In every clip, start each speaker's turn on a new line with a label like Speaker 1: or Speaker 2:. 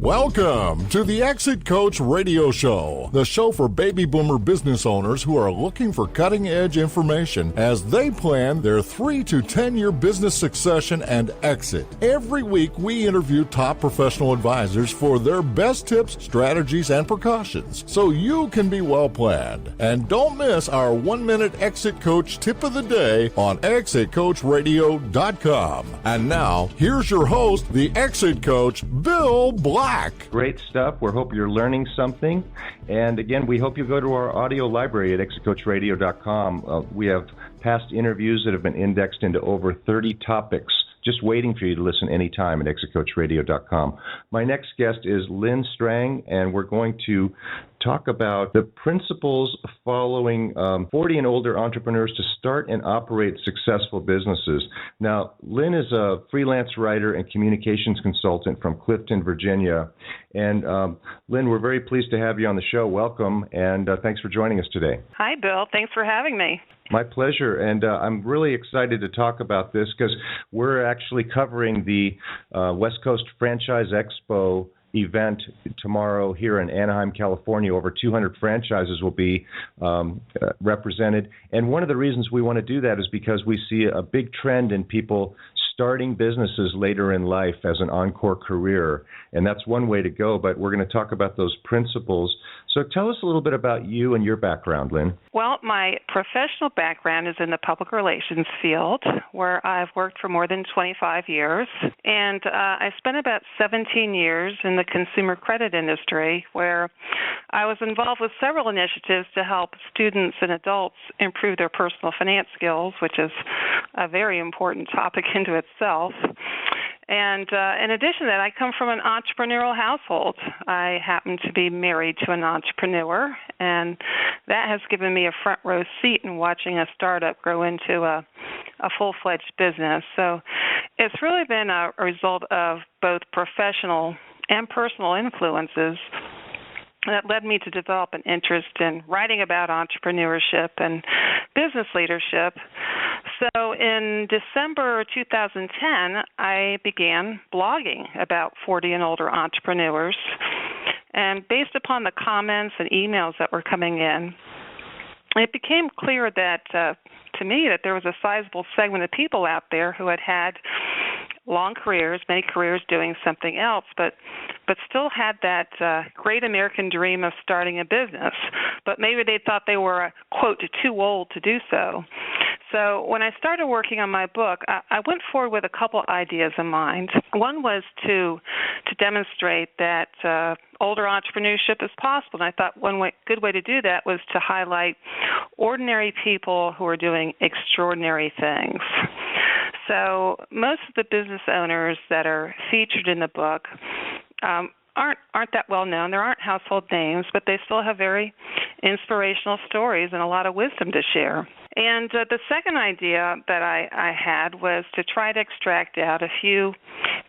Speaker 1: Welcome to the Exit Coach Radio Show, the show for baby boomer business owners who are looking for cutting-edge information as they plan their 3 to 10-year business succession and exit. Every week, we interview top professional advisors for their best tips, strategies, and precautions, so you can be well-planned. And don't miss our 1-minute Exit Coach tip of the day on exitcoachradio.com. And now, here's your host, the Exit Coach, Bill Black.
Speaker 2: Great stuff. We hope you're learning something. And again, we hope you go to our audio library at exitcoachradio.com. We have past interviews that have been indexed into over 30 topics, just waiting for you to listen anytime at exitcoachradio.com. My next guest is Lynne Strang, and we're going to talk about the principles following 40 and older entrepreneurs to start and operate successful businesses. Now, Lynne is a freelance writer and communications consultant from Clifton, Virginia. And Lynne, we're very pleased to have you on the show. Welcome, and thanks for joining us today.
Speaker 3: Hi, Bill. Thanks for having me.
Speaker 2: My pleasure, and I'm really excited to talk about this because we're actually covering the West Coast Franchise Expo event tomorrow here in Anaheim, California. Over 200 franchises will be represented, and one of the reasons we want to do that is because we see a big trend in people starting businesses later in life as an encore career, and that's one way to go, but we're going to talk about those principles. So tell us a little bit about you and your background, Lynne.
Speaker 3: Well, my professional background is in the public relations field, where I've worked for more than 25 years, and I spent about 17 years in the consumer credit industry, where I was involved with several initiatives to help students and adults improve their personal finance skills, which is a very important topic into itself. And in addition to that, I come from an entrepreneurial household. I happen to be married to an entrepreneur, and that has given me a front row seat in watching a startup grow into a full-fledged business. So it's really been a result of both professional and personal influences that led me to develop an interest in writing about entrepreneurship and business leadership. So in December 2010, I began blogging about 40 and older entrepreneurs. And based upon the comments and emails that were coming in, it became clear that, to me, that there was a sizable segment of people out there who had long careers, many careers doing something else, but still had that great American dream of starting a business. But maybe they thought they were, quote, too old to do so. So when I started working on my book, I went forward with a couple ideas in mind. One was to demonstrate that older entrepreneurship is possible, and I thought good way to do that was to highlight ordinary people who are doing extraordinary things. So most of the business owners that are featured in the book aren't that well known. There aren't household names, but they still have very inspirational stories and a lot of wisdom to share. And the second idea that I had was to try to extract out a few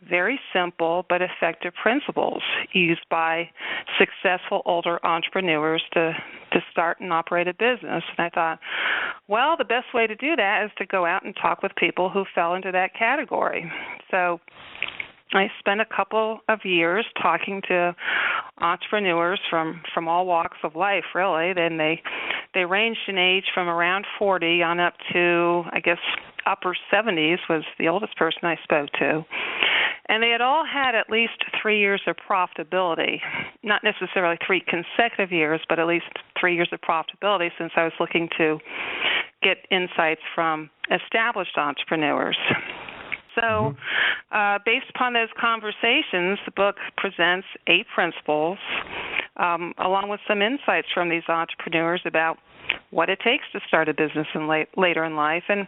Speaker 3: very simple but effective principles used by successful older entrepreneurs to start and operate a business. And I thought, well, the best way to do that is to go out and talk with people who fell into that category. So I spent a couple of years talking to entrepreneurs from all walks of life, really. Then they ranged in age from around 40 on up to, I guess, upper 70s was the oldest person I spoke to. And they had all had at least 3 years of profitability, not necessarily 3 consecutive years, but at least 3 years of profitability, since I was looking to get insights from established entrepreneurs. So based upon those conversations, the book presents 8 principles, along with some insights from these entrepreneurs about what it takes to start a business later in life, and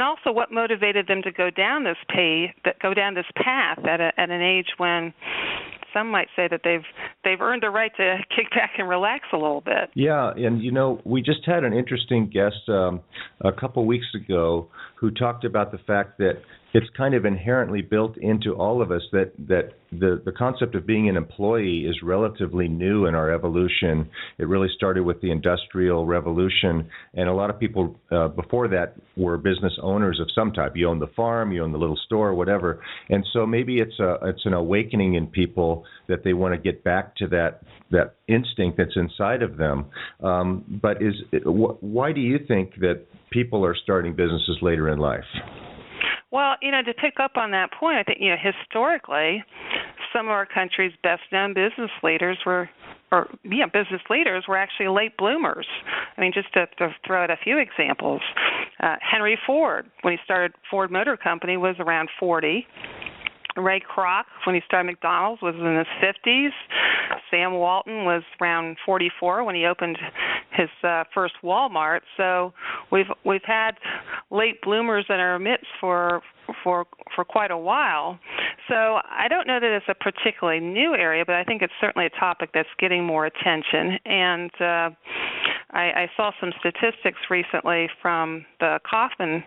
Speaker 3: also what motivated them to go down this path at an age when some might say that they've earned the right to kick back and relax a little bit.
Speaker 2: Yeah, and we just had an interesting guest a couple weeks ago who talked about the fact that it's kind of inherently built into all of us that the concept of being an employee is relatively new in our evolution. It really started with the Industrial Revolution, and a lot of people before that were business owners of some type. You own the farm, you own the little store, whatever. And so maybe it's an awakening in people that they want to get back to that instinct that's inside of them. But why do you think that people are starting businesses later in life?
Speaker 3: Well, to pick up on that point, I think, historically, some of our country's best-known business leaders were actually late bloomers. I mean, just to throw out a few examples, Henry Ford, when he started Ford Motor Company, was around 40. Ray Kroc, when he started McDonald's, was in his 50s. Sam Walton was around 44 when he opened his first Walmart. So we've had late bloomers in our midst for quite a while. So I don't know that it's a particularly new area, but I think it's certainly a topic that's getting more attention. And I saw some statistics recently from the Kauffman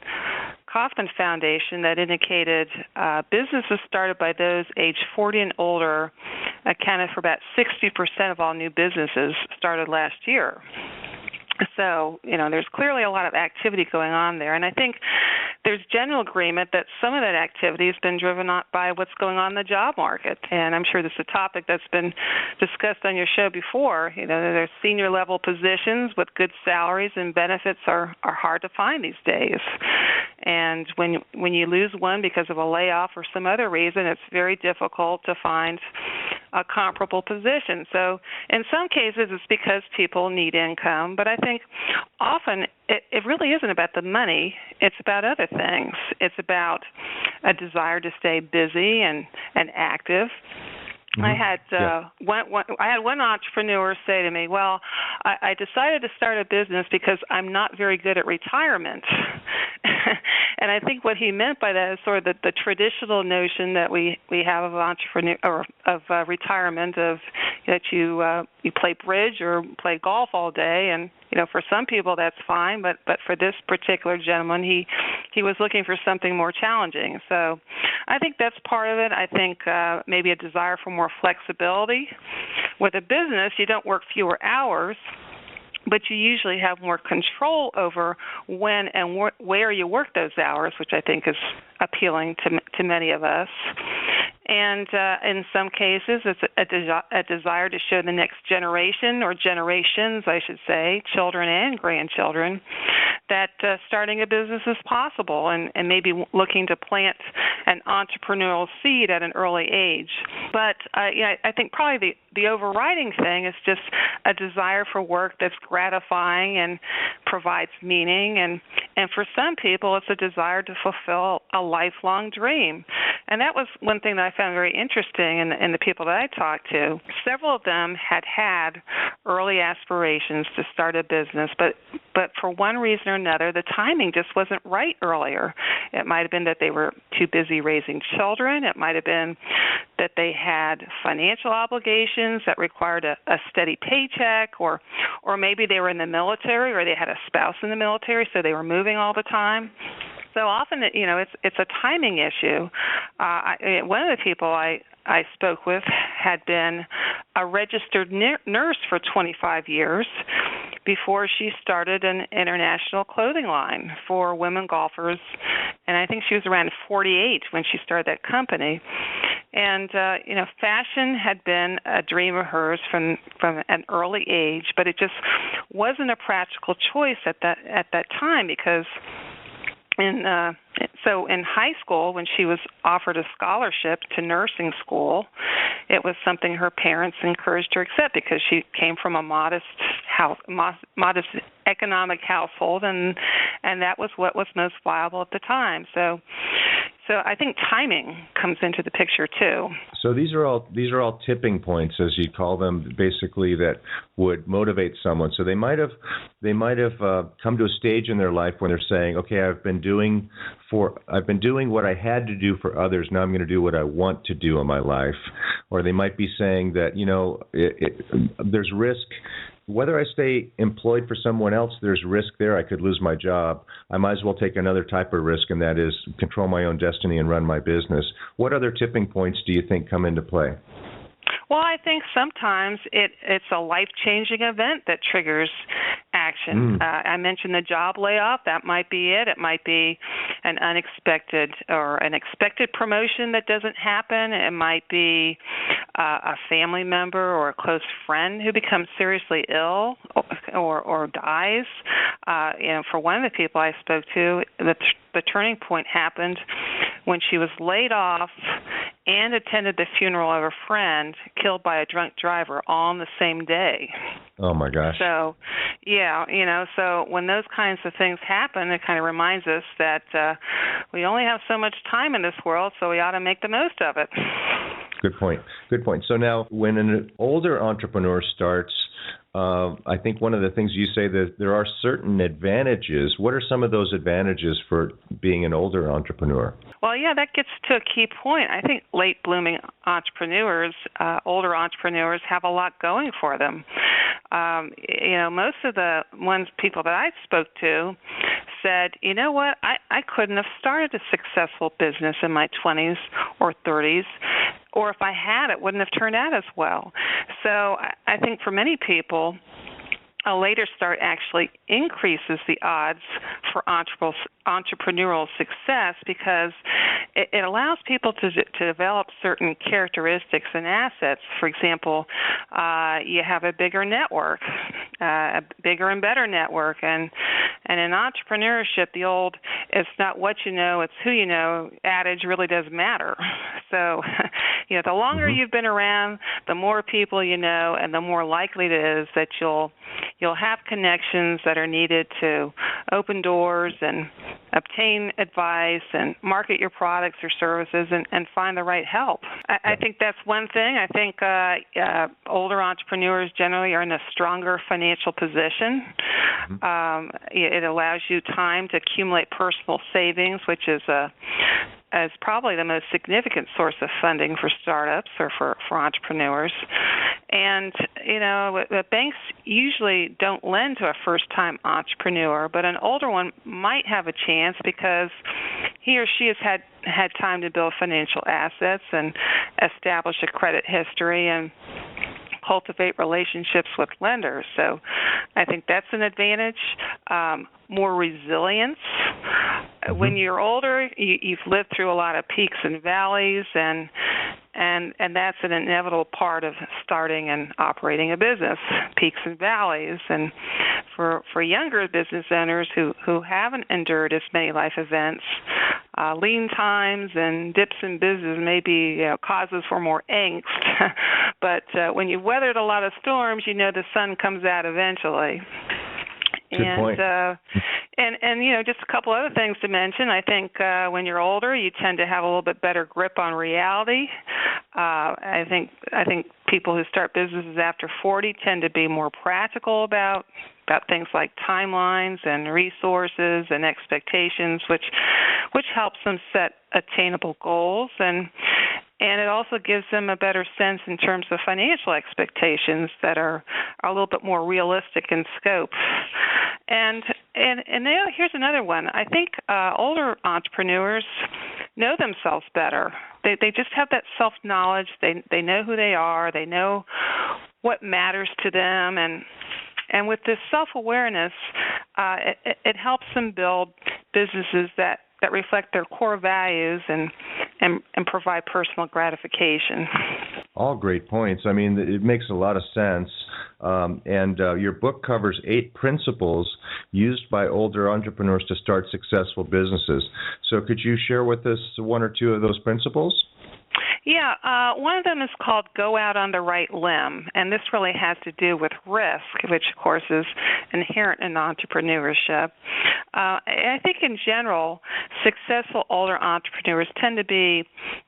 Speaker 3: Foundation that indicated businesses started by those age 40 and older accounted for about 60% of all new businesses started last year. So, there's clearly a lot of activity going on there. And I think there's general agreement that some of that activity has been driven by what's going on in the job market. And I'm sure this is a topic that's been discussed on your show before. There's senior level positions with good salaries and benefits are hard to find these days. And when you lose one because of a layoff or some other reason, it's very difficult to find a comparable position. So in some cases, it's because people need income, but I think often it really isn't about the money. It's about other things. It's about a desire to stay busy and active. Mm-hmm. I had one entrepreneur say to me, "Well, I decided to start a business because I'm not very good at retirement." And I think what he meant by that is sort of the traditional notion that we have of entrepreneur or of retirement, of that you play bridge or play golf all day, and for some people that's fine, but for this particular gentleman, he was looking for something more challenging. So I think that's part of it. I think maybe a desire for more flexibility. With a business, you don't work fewer hours, but you usually have more control over when and where you work those hours, which I think is appealing to many of us. And in some cases, it's a desire to show the next generation, or generations, I should say, children and grandchildren, that starting a business is possible, and maybe looking to plant an entrepreneurial seed at an early age. But I think probably the overriding thing is just a desire for work that's gratifying and provides meaning. And for some people, it's a desire to fulfill a lifelong dream. And that was one thing that I found very interesting in the people that I talked to. Several of them had early aspirations to start a business, but for one reason or another, the timing just wasn't right earlier. It might have been that they were too busy raising children. It might have been that they had financial obligations that required a steady paycheck, or maybe they were in the military, or they had a spouse in the military, so they were moving all the time. So often, it's a timing issue. One of the people I spoke with had been a registered nurse for 25 years before she started an international clothing line for women golfers, and I think she was around 48 when she started that company. And fashion had been a dream of hers from an early age, but it just wasn't a practical choice at that time, because so in high school, when she was offered a scholarship to nursing school, it was something her parents encouraged her to accept, because she came from a modest economic household, and that was what was most viable at the time. So I think timing comes into the picture too.
Speaker 2: So these are all tipping points, as you call them, basically, that would motivate someone. So they might have come to a stage in their life when they're saying, okay, I've been doing what I had to do for others. Now I'm going to do what I want to do in my life. Or they might be saying that there's risk whether I stay employed for someone else, there's risk there. I could lose my job. I might as well take another type of risk, and that is control my own destiny and run my business. What other tipping points do you think come into play?
Speaker 3: Well, I think sometimes it's a life-changing event that triggers action. I mentioned the job layoff. That might be it. It might be an unexpected or an expected promotion that doesn't happen. It might be a family member or a close friend who becomes seriously ill or dies. For one of the people I spoke to, the turning point happened when she was laid off and attended the funeral of a friend killed by a drunk driver all on the same day.
Speaker 2: Oh, my gosh.
Speaker 3: So, so when those kinds of things happen, it kind of reminds us that we only have so much time in this world, so we ought to make the most of it.
Speaker 2: Good point. So now, when an older entrepreneur starts, I think one of the things you say that there are certain advantages. What are some of those advantages for being an older entrepreneur?
Speaker 3: Well, yeah, that gets to a key point. I think late blooming entrepreneurs, older entrepreneurs, have a lot going for them. Most of the people that I spoke to said, you know what, I couldn't have started a successful business in my 20s or 30s, or if I had, it wouldn't have turned out as well. So I think for many people, a later start actually increases the odds for entrepreneurial success because it allows people to develop certain characteristics and assets. For example, you have a bigger network, a bigger and better network. And in entrepreneurship, the old "it's not what you know, it's who you know" adage really does matter. So, the longer you've been around, the more people you know, and the more likely it is that you'll have connections that are needed to open doors and obtain advice and market your products or services and find the right help. I think that's one thing. I think older entrepreneurs generally are in a stronger financial position. It allows you time to accumulate personal savings, which is probably the most significant source of funding for startups or for entrepreneurs. And, the banks usually don't lend to a first-time entrepreneur, but an older one might have a chance because he or she has had time to build financial assets and establish a credit history and cultivate relationships with lenders. So I think that's an advantage. More resilience. When you're older, you've lived through a lot of peaks and valleys, and that's an inevitable part of starting and operating a business, peaks and valleys. And for younger business owners who haven't endured as many life events, lean times and dips in business may be causes for more angst. But when you've weathered a lot of storms, the sun comes out eventually.
Speaker 2: Good point.
Speaker 3: And just a couple other things to mention. I think when you're older, you tend to have a little bit better grip on reality. I think people who start businesses after 40 tend to be more practical about things like timelines and resources and expectations, which helps them set attainable goals, and it also gives them a better sense in terms of financial expectations that are a little bit more realistic in scope. And here's another one. I think older entrepreneurs know themselves better. They just have that self-knowledge. They know who they are. They know what matters to them, and with this self-awareness, it helps them build businesses that reflect their core values and provide personal gratification.
Speaker 2: All great points. I mean, it makes a lot of sense. And your book covers 8 principles used by older entrepreneurs to start successful businesses. So could you share with us one or two of those principles?
Speaker 3: Yeah, one of them is called Go Out on the Right Limb, and this really has to do with risk, which, of course, is inherent in entrepreneurship. I think in general, successful older entrepreneurs tend to be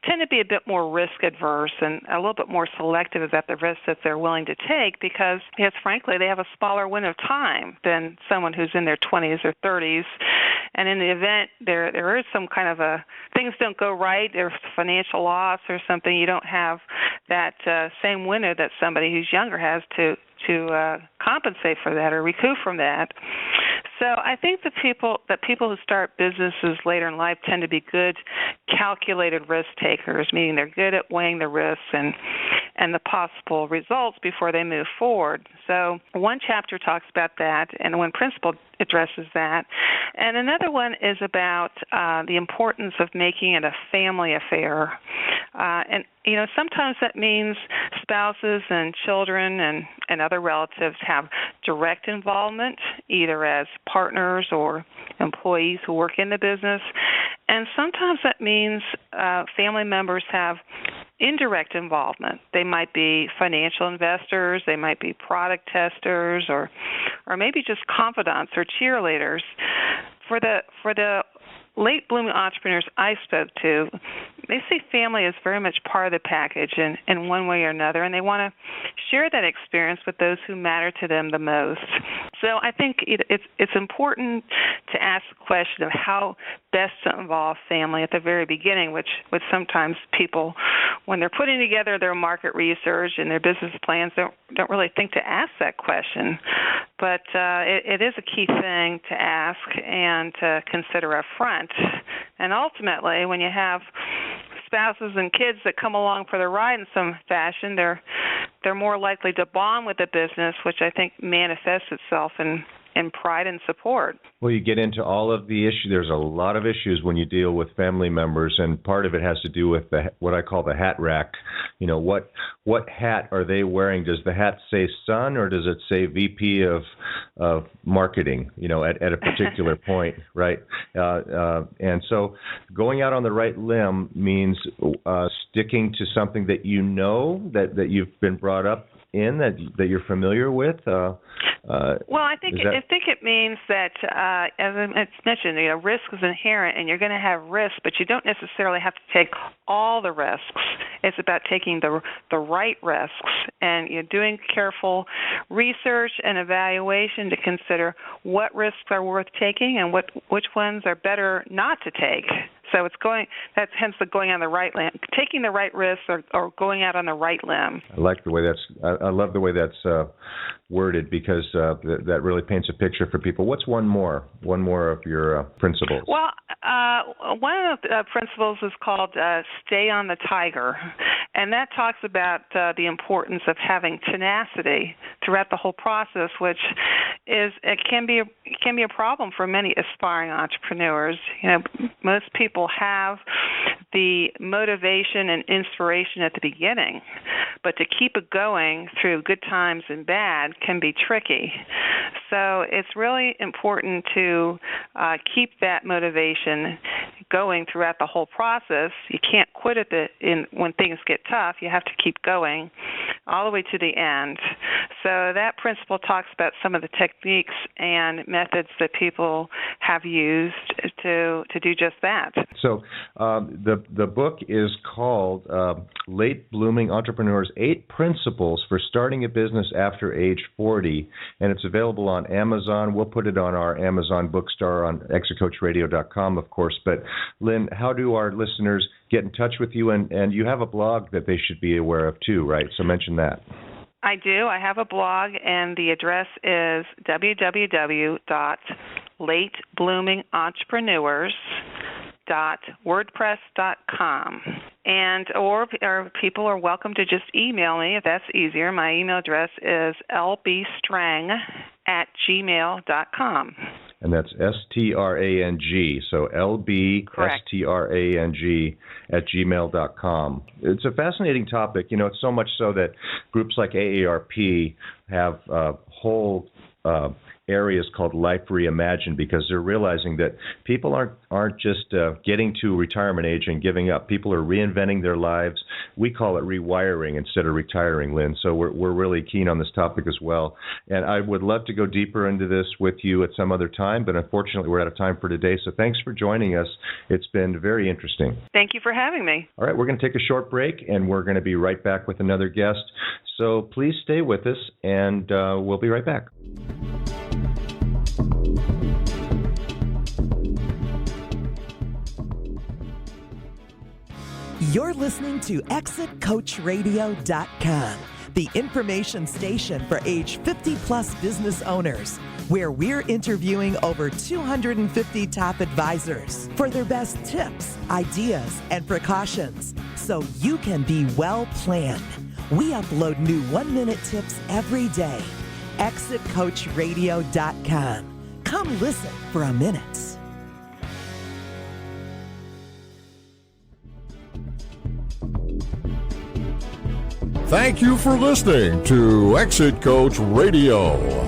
Speaker 3: a bit more risk adverse and a little bit more selective about the risks that they're willing to take because, yes, frankly, they have a smaller window of time than someone who's in their 20s or 30s. And in the event there is some kind of things don't go right, there's financial loss or something, you don't have that same window that somebody who's younger has to compensate for that or recoup from that. So I think that people who start businesses later in life tend to be good calculated risk takers, meaning they're good at weighing the risks and the possible results before they move forward. So one chapter talks about that, and one principle addresses that. And another one is about the importance of making it a family affair. And sometimes that means spouses and children and other relatives have direct involvement, either as partners or employees who work in the business. And sometimes that means family members have indirect involvement. They might be financial investors, they might be product testers, or maybe just confidants or cheerleaders. For the late blooming entrepreneurs I spoke to, they see family as very much part of the package in one way or another, and they want to share that experience with those who matter to them the most. So I think it's important to ask the question of how best to involve family at the very beginning, which sometimes people, when they're putting together their market research and their business plans, don't really think to ask that question. But it is a key thing to ask and to consider up front. And ultimately, when you have spouses and kids that come along for the ride in some fashion, they're more likely to bond with the business, which I think manifests itself in pride and support.
Speaker 2: Well, you get into all of the issues. There's a lot of issues when you deal with family members, and part of it has to do with what I call the hat rack. What hat are they wearing? Does the hat say son, or does it say VP of marketing? At a particular point, right? And so, going out on the right limb means sticking to something that that you've been brought up in, that you're familiar with.
Speaker 3: Well, I think it means that, as I mentioned, risk is inherent, and you're going to have risk, but you don't necessarily have to take all the risks. It's about taking the right risks, and you're doing careful research and evaluation to consider what risks are worth taking and which ones are better not to take. So that's hence the going on the right limb, taking the right risks or going out on the right limb.
Speaker 2: I like the way I love the way that's worded, because that really paints a picture for people. What's one more of your principles?
Speaker 3: Well, one of the principles is called stay on the tiger, and that talks about the importance of having tenacity throughout the whole process, which can be a problem for many aspiring entrepreneurs. Most people have the motivation and inspiration at the beginning, but to keep it going through good times and bad can be tricky. So it's really important to keep that motivation going throughout the whole process. You can't quit when things get tough. You have to keep going all the way to the end. So that principle talks about some of the techniques and methods that people have used to do just that.
Speaker 2: So the book is called Late Blooming Entrepreneurs, 8 Principles for Starting a Business After Age 40, and it's available on Amazon. We'll put it on our Amazon bookstore on exitcoachradio.com, of course. But Lynne, how do our listeners get in touch with you? And you have a blog that they should be aware of too, right? So mention that.
Speaker 3: I do. I have a blog, and the address is www.latebloomingentrepreneurs.wordpress.com. Or people are welcome to just email me if that's easier. My email address is lbstrang@gmail.com.
Speaker 2: And that's STRANG, so LBSTRANG@gmail.com. It's a fascinating topic. It's so much so that groups like AARP have whole areas called Life Reimagined, because they're realizing that people aren't just getting to retirement age and giving up. People are reinventing their lives. We call it rewiring instead of retiring, Lynne. So we're really keen on this topic as well. And I would love to go deeper into this with you at some other time, but unfortunately we're out of time for today. So thanks for joining us. It's been very interesting.
Speaker 3: Thank you for having me.
Speaker 2: All right, we're going to take a short break, and we're going to be right back with another guest. So please stay with us, and we'll be right back.
Speaker 4: You're listening to ExitCoachRadio.com, the information station for age 50-plus business owners, where we're interviewing over 250 top advisors for their best tips, ideas, and precautions, so you can be well planned. We upload new 1-minute tips every day. ExitCoachRadio.com. Come listen for a minute.
Speaker 1: Thank you for listening to Exit Coach Radio.